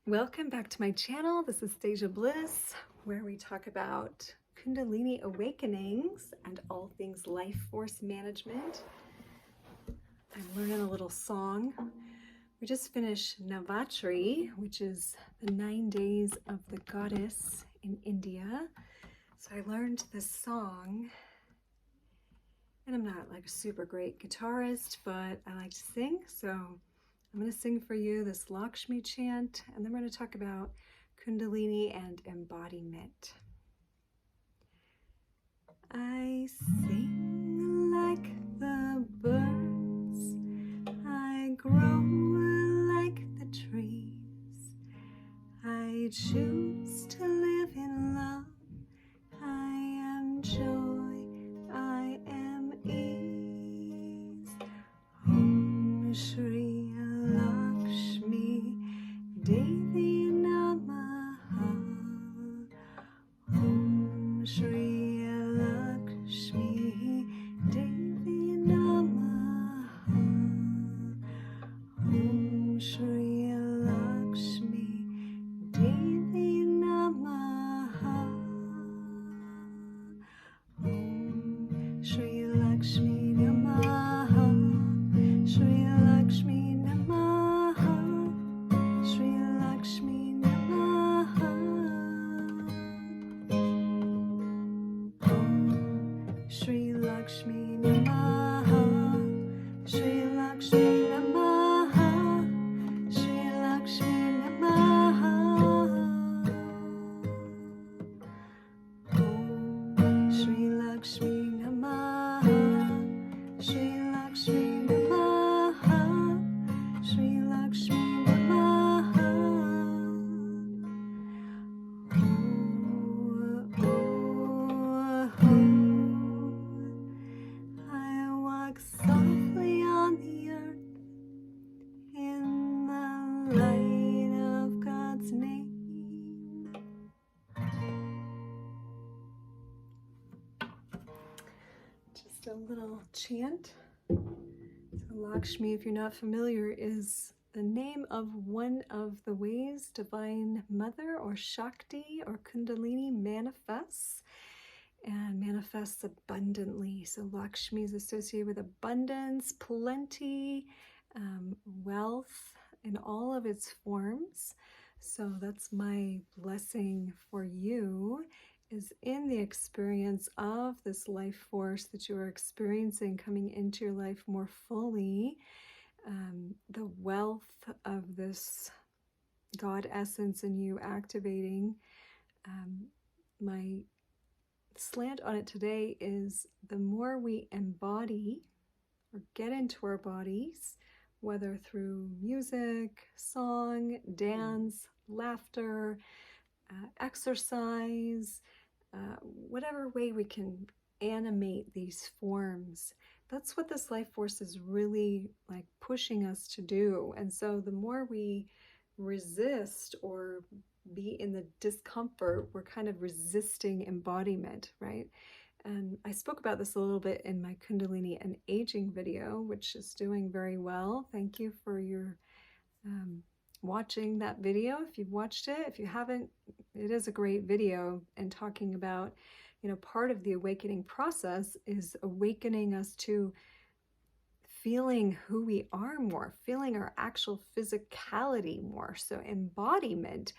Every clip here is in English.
Welcome back to my channel. This is Deja Bliss, where we talk about Kundalini awakenings and all things life force management. I'm learning a little song. We just finished Navratri, which is the 9 days of the goddess in India. So I learned this song, and I'm not like a super great guitarist, but I like to sing. So I'm going to sing for you this Lakshmi chant, and then we're going to talk about Kundalini and embodiment. I sing like the birds, I grow like the trees, I choose to live in love, I am joy, I am ease. Om Shri Lakshmi Devi Namaha. Om Shri Lakshmi Devi Namaha. Om Shri Lakshmi Devi Namaha. Om Shri Lakshmi Namaha. Shri Lakshmi Namaha. Shri Lakshmi Namaha. Om Shri Lakshmi Namaha. Shri Lakshmi Namaha. Shri Lakshmi Namaha. Om Shri Lakshmi Namaha. Shri Lakshmi Namaha. Shri Lakshmi Namaha. I walk softly on the earth in the light of God's name. Just a little chant. So Lakshmi, if you're not familiar, is the name of one of the ways Divine Mother or Shakti or Kundalini manifests, and manifests abundantly. So Lakshmi is associated with abundance, plenty, wealth in all of its forms. So that's my blessing for you, is in the experience of this life force that you are experiencing coming into your life more fully, the wealth of this God essence in you activating. My slant on it today is the more we embody or get into our bodies, whether through music, song, dance, laughter, exercise, whatever way we can animate these forms, that's what this life force is really like pushing us to do. And so the more we resist or be in the discomfort, we're kind of resisting embodiment, right? And I spoke about this a little bit in my Kundalini and aging video, which is doing very well. Thank you for your watching that video. If you've watched it, if you haven't, it is a great video, and talking about, part of the awakening process is awakening us to feeling who we are more, feeling our actual physicality more. So embodiment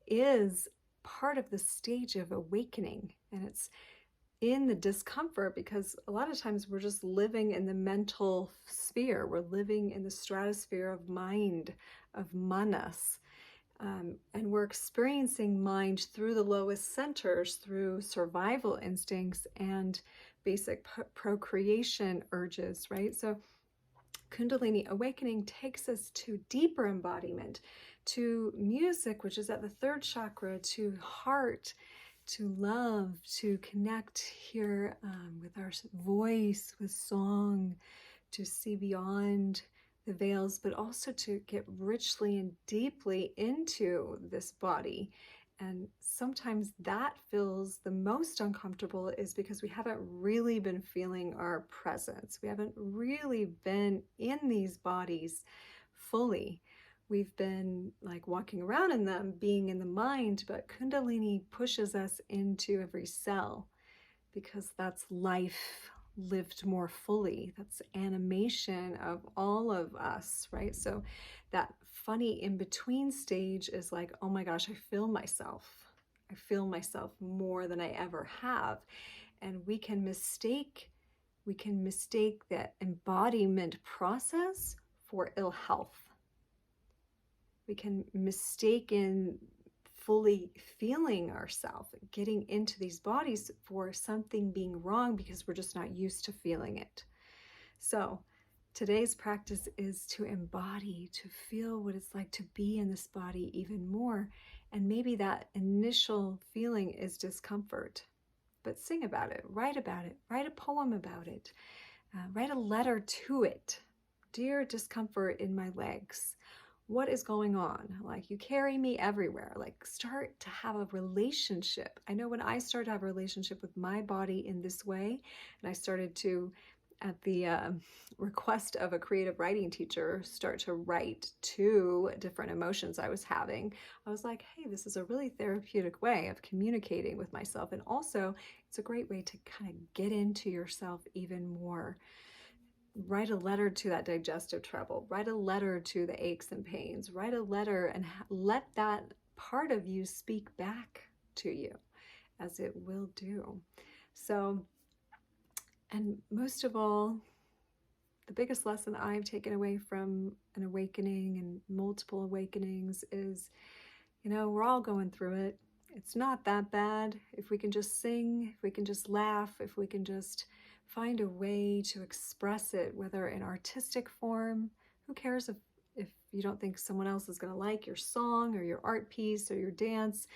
is part of the stage of awakening, and it's in the discomfort because a lot of times we're just living in the mental sphere. We're living in the stratosphere of mind, of manas, and we're experiencing mind through the lowest centers, through survival instincts and basic procreation urges, right? So Kundalini awakening takes us to deeper embodiment, to music, which is at the third chakra, to heart, to love, to connect here with our voice, with song, to see beyond the veils, but also to get richly and deeply into this body. And sometimes that feels the most uncomfortable is because we haven't really been feeling our presence. We haven't really been in these bodies fully. we've been like walking around in them, being in the mind, but Kundalini pushes us into every cell, because that's life lived more fully. That's animation of all of us, right? So that funny in-between stage is like, oh my gosh, I feel myself. I feel myself more than I ever have. And we can mistake that embodiment process for ill health. We can mistake in fully feeling ourselves, getting into these bodies, for something being wrong because we're just not used to feeling it. So today's practice is to embody, to feel what it's like to be in this body even more. And maybe that initial feeling is discomfort, but sing about it, write a poem about it, write a letter to it. Dear discomfort in my legs, what is going on? Like, you carry me everywhere. Like, start to have a relationship. I know when I started to have a relationship with my body in this way, and I started to, at the request of a creative writing teacher, start to write to different emotions I was having, I was like, hey, this is a really therapeutic way of communicating with myself. And also, it's a great way to kind of get into yourself even more. Write a letter to that digestive trouble, write a letter to the aches and pains, write a letter and let that part of you speak back to you, as it will do. So, and most of all, the biggest lesson I've taken away from an awakening and multiple awakenings is, we're all going through it. It's not that bad. If we can just sing, if we can just laugh, if we can just find a way to express it, whether in artistic form, who cares if you don't think someone else is going to like your song or your art piece or your dance.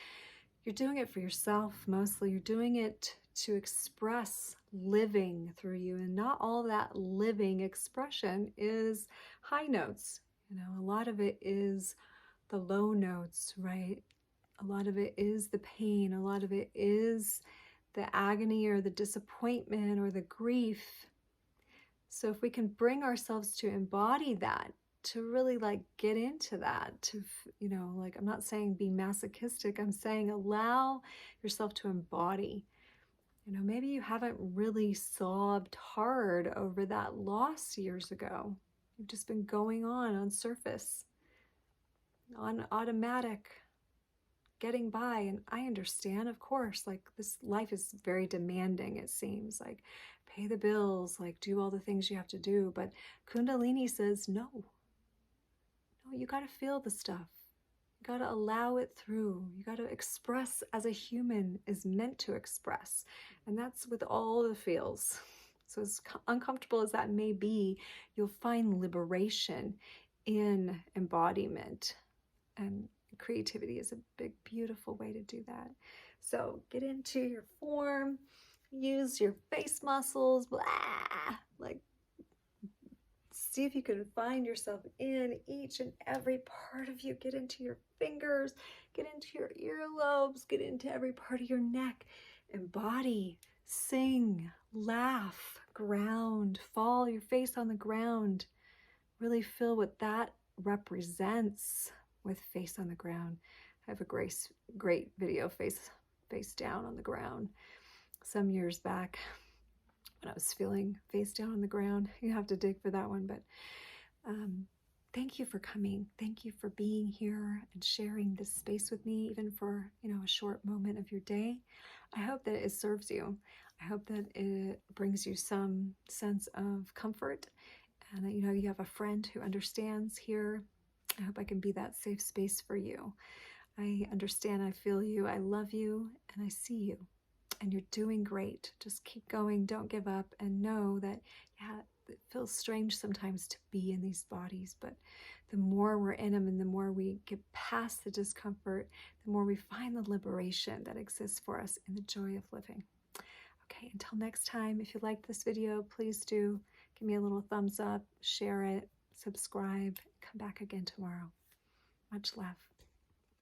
You're doing it for yourself mostly. You're doing it to express living through you, and not all that living expression is high notes. A lot of it is the low notes, right? A lot of it is the pain. A lot of it is the agony or the disappointment or the grief. So if we can bring ourselves to embody that, to really like get into that, to, like, I'm not saying be masochistic, I'm saying allow yourself to embody. Maybe you haven't really sobbed hard over that loss years ago. You've just been going on surface, on automatic, getting by. And I understand, of course, like, this life is very demanding, it seems like, pay the bills, like, do all the things you have to do. But Kundalini says, no, you got to feel the stuff. You got to allow it through. You got to express as a human is meant to express. And that's with all the feels. So as uncomfortable as that may be, you'll find liberation in embodiment. And creativity is a big, beautiful way to do that. So get into your form, use your face muscles, blah, like, see if you can find yourself in each and every part of you. Get into your fingers, get into your earlobes, get into every part of your neck. Embody, sing, laugh, ground, fall your face on the ground. Really feel what that represents with face on the ground. I have a great video, face down on the ground, some years back when I was feeling face down on the ground. You have to dig for that one, but thank you for coming. Thank you for being here and sharing this space with me, even for, a short moment of your day. I hope that it serves you. I hope that it brings you some sense of comfort, and that, you have a friend who understands here. I hope I can be that safe space for you. I understand, I feel you, I love you, and I see you. And you're doing great. Just keep going, don't give up, and know that, it feels strange sometimes to be in these bodies, but the more we're in them and the more we get past the discomfort, the more we find the liberation that exists for us in the joy of living. Okay, until next time, if you liked this video, please do give me a little thumbs up, share it, subscribe, come back again tomorrow. Much love.